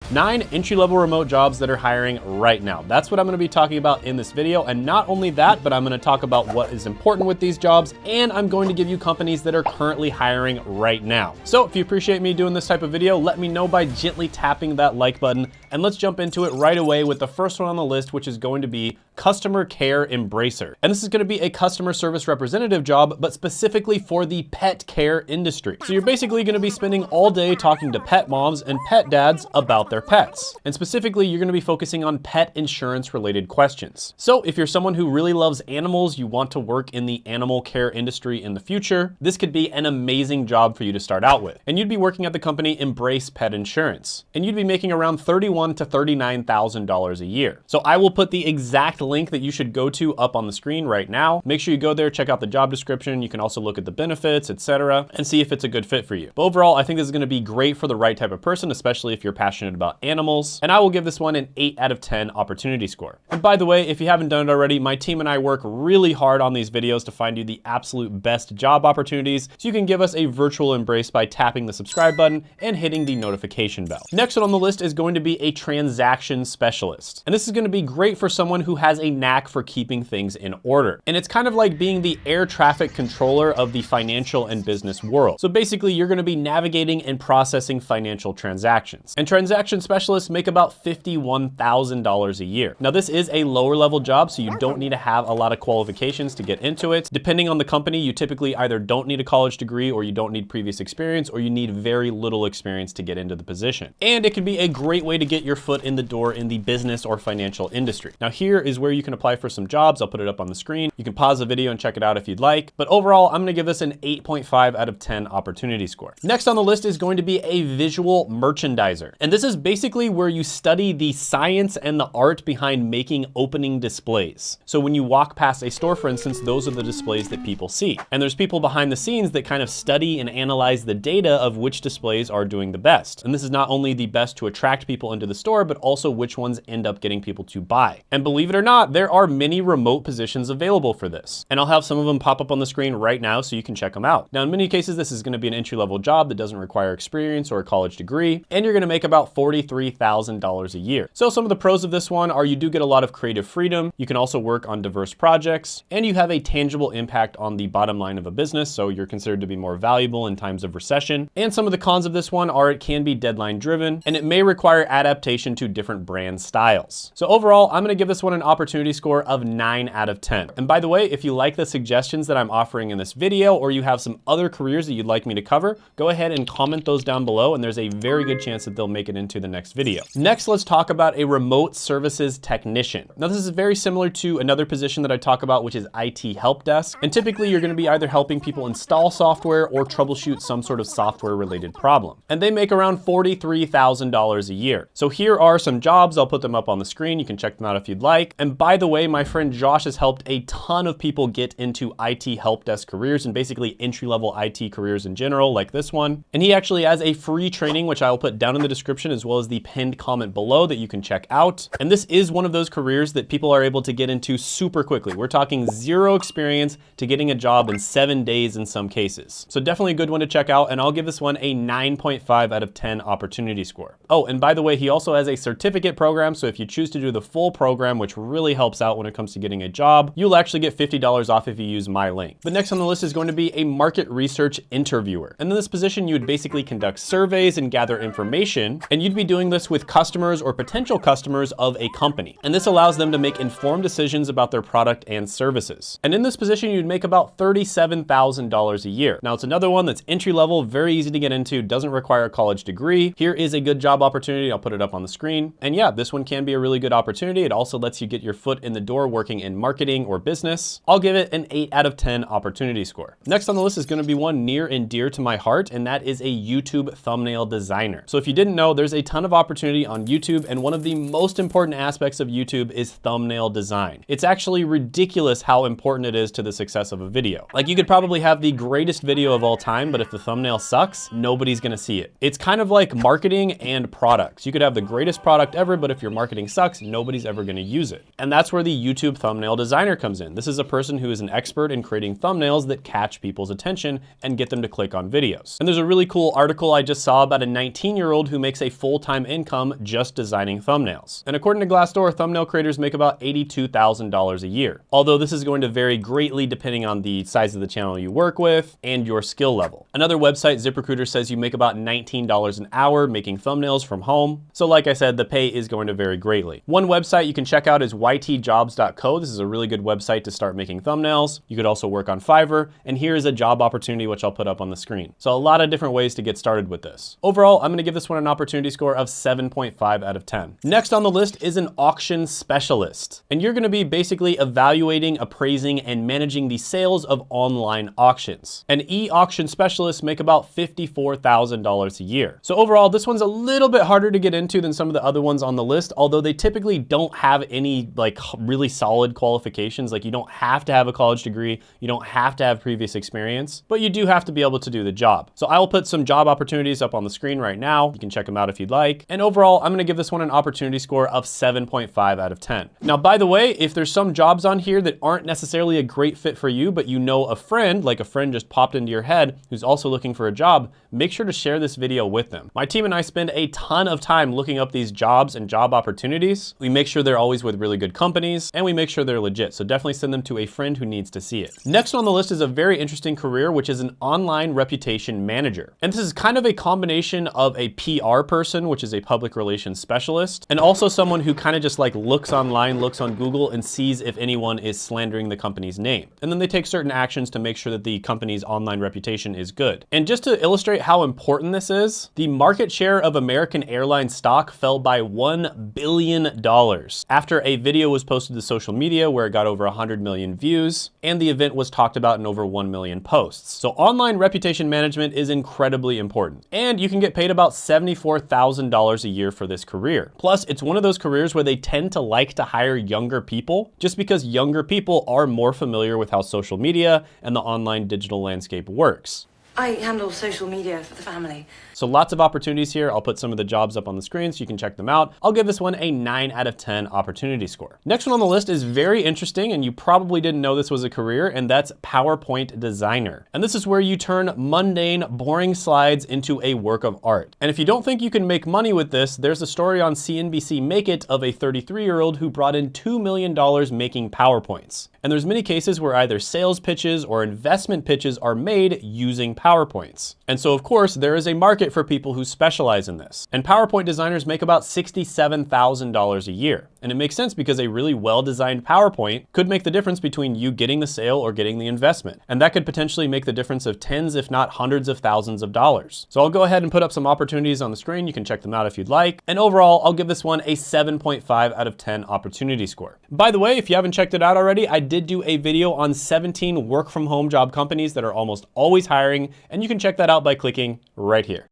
9 entry-level remote jobs that are hiring right now. That's what I'm gonna be talking about in this video. And not only that, but I'm gonna talk about what is important with these jobs, and I'm going to give you companies that are currently hiring right now. So if you appreciate me doing this type of video, let me know by gently tapping that like button, and let's jump into it right away with the first one on the list, which is going to be Customer Care Embracer. And this is gonna be a customer service representative job, but specifically for the pet care industry. So you're basically gonna be spending all day talking to pet moms and pet dads about their pets. And specifically, you're gonna be focusing on pet insurance related questions. So if you're someone who really loves animals, you want to work in the animal care industry in the future, this could be an amazing job for you to start out with. And you'd be working at the company Embrace Pet Insurance. And you'd be making around $31,000 to $39,000 a year. So I will put the exact link that you should go to up on the screen right now. Make sure you go there, check out the job description. You can also look at the benefits, etc., and see if it's a good fit for you. But overall, I think this is gonna be great for the right type of person, especially if you're passionate about animals. And I will give this one an 8 out of 10 opportunity score. And by the way, if you haven't done it already, my team and I work really hard on these videos to find you the absolute best job opportunities. So you can give us a virtual embrace by tapping the subscribe button and hitting the notification bell. Next one on the list is going to be a transaction specialist. And this is gonna be great for someone who has a knack for keeping things in order. And it's kind of like being the air traffic controller of the financial and business world. So basically, you're gonna be navigating and processing financial transactions. And transaction specialists make about $51,000 a year. Now, this is a lower level job, so you don't need to have a lot of qualifications to get into it. Depending on the company, you typically either don't need a college degree, or you don't need previous experience, or you need very little experience to get into the position. And it can be a great way to get your foot in the door in the business or financial industry. Now, here is where you can apply for some jobs. I'll put it up on the screen. You can pause the video and check it out if you'd like. But overall, I'm gonna give this an 8.5 out of 10 opportunity score. Next on the list is going to be a visual merchandiser. And this is basically where you study the science and the art behind making opening displays. So when you walk past a store, for instance, those are the displays that people see. And there's people behind the scenes that kind of study and analyze the data of which displays are doing the best. And this is not only the best to attract people into the store, but also which ones end up getting people to buy. And believe it or not, there are many remote positions available for this. And I'll have some of them pop up on the screen right now so you can check them out. Now, in many cases, this is gonna be an entry-level job that doesn't require experience or a college degree, and you're gonna make about $43,000 a year. So some of the pros of this one are you do get a lot of creative freedom, you can also work on diverse projects, and you have a tangible impact on the bottom line of a business, so you're considered to be more valuable in times of recession. And some of the cons of this one are it can be deadline driven, and it may require adaptation to different brand styles. So overall, I'm gonna give this one an opportunity score of 9 out of 10. And by the way, if you like the suggestions that I'm offering in this video, or you have some other careers that you'd like me to cover, go ahead and comment those down below, and there's a very good chance that they'll make it into the next video. Next, let's talk about a remote services technician. Now, this is very similar to another position that I talk about, which is IT help desk. And typically, you're gonna be either helping people install software or troubleshoot some sort of software related problem. And they make around $43,000 a year. So here are some jobs. I'll put them up on the screen. You can check them out if you'd like. And by the way, my friend Josh has helped a ton of people get into IT help desk careers and basically entry-level IT careers in general, like this one. And he actually has a free training, which I will put down in the description, as well as the pinned comment below, that you can check out. And this is one of those careers that people are able to get into super quickly. We're talking 0 experience to getting a job in 7 days in some cases. So definitely a good one to check out, and I'll give this one a 9.5 out of 10 opportunity score. Oh, and by the way, he also has a certificate program, so if you choose to do the full program, which really helps out when it comes to getting a job, you'll actually get $50 off if you use my link. But next on the list is going to be a market research interviewer. And in this position, you would basically conduct surveys and gather information, and you'd be doing this with customers or potential customers of a company. And this allows them to make informed decisions about their product and services. And in this position, you'd make about $37,000 a year. Now, it's another one that's entry level, very easy to get into, doesn't require a college degree. Here is a good job opportunity. I'll put it up on the screen. And yeah, this one can be a really good opportunity. It also lets you get your foot in the door working in marketing or business. I'll give it an 8 out of 10 opportunity score. Next on the list is going to be one near and dear to my heart, and that is a YouTube thumbnail designer. So if you didn't know, there's a ton of opportunity on YouTube, and one of the most important aspects of YouTube is thumbnail design. It's actually ridiculous how important it is to the success of a video. Like, you could probably have the greatest video of all time, but if the thumbnail sucks, nobody's gonna see it. It's kind of like marketing and products. You could have the greatest product ever, but if your marketing sucks, nobody's ever gonna use it. And that's where the YouTube thumbnail designer comes in. This is a person who is an expert in creating thumbnails that catch people's attention and get them to click on videos. And there's a really cool article I just saw about a 19-year-old who makes a full full-time income just designing thumbnails. And according to Glassdoor, thumbnail creators make about $82,000 a year. Although this is going to vary greatly depending on the size of the channel you work with and your skill level. Another website, ZipRecruiter, says you make about $19 an hour making thumbnails from home. So like I said, the pay is going to vary greatly. One website you can check out is ytjobs.co. This is a really good website to start making thumbnails. You could also work on Fiverr, and here is a job opportunity which I'll put up on the screen. So a lot of different ways to get started with this. Overall, I'm gonna give this one an opportunity score of 7.5 out of 10. Next on the list is an auction specialist. And you're gonna be basically evaluating, appraising, and managing the sales of online auctions. An e-auction specialist make about $54,000 a year. So overall, this one's a little bit harder to get into than some of the other ones on the list, although they typically don't have any like really solid qualifications. Like you don't have to have a college degree, you don't have to have previous experience, but you do have to be able to do the job. So I will put some job opportunities up on the screen right now. You can check them out if you'd like. And overall, I'm gonna give this one an opportunity score of 7.5 out of 10. Now, by the way, if there's some jobs on here that aren't necessarily a great fit for you, but you know a friend, like a friend just popped into your head who's also looking for a job, make sure to share this video with them. My team and I spend a ton of time looking up these jobs and job opportunities. We make sure they're always with really good companies, and we make sure they're legit. So definitely send them to a friend who needs to see it. Next on the list is a very interesting career, which is an online reputation manager. And this is kind of a combination of a PR person, which is a public relations specialist, and also someone who kind of just like looks online, looks on Google, and sees if anyone is slandering the company's name. And then they take certain actions to make sure that the company's online reputation is good. And just to illustrate how important this is, the market share of American Airlines stock fell by $1 billion after a video was posted to social media where it got over 100 million views, and the event was talked about in over 1 million posts. So online reputation management is incredibly important. And you can get paid about $74,000 a year for this career. Plus, it's one of those careers where they tend to like to hire younger people just because younger people are more familiar with how social media and the online digital landscape works. I handle social media for the family. So lots of opportunities here. I'll put some of the jobs up on the screen so you can check them out. I'll give this one a 9 out of 10 opportunity score. Next one on the list is very interesting, and you probably didn't know this was a career, and that's PowerPoint designer. And this is where you turn mundane, boring slides into a work of art. And if you don't think you can make money with this, there's a story on CNBC Make It of a 33-year-old who brought in $2 million making PowerPoints. And there's many cases where either sales pitches or investment pitches are made using PowerPoints. And so of course, there is a market for people who specialize in this. And PowerPoint designers make about $67,000 a year. And it makes sense because a really well-designed PowerPoint could make the difference between you getting the sale or getting the investment. And that could potentially make the difference of tens, if not hundreds of thousands of dollars. So I'll go ahead and put up some opportunities on the screen. You can check them out if you'd like. And overall, I'll give this one a 7.5 out of 10 opportunity score. By the way, if you haven't checked it out already, I did do a video on 17 work from home job companies that are almost always hiring, and you can check that out by clicking right here.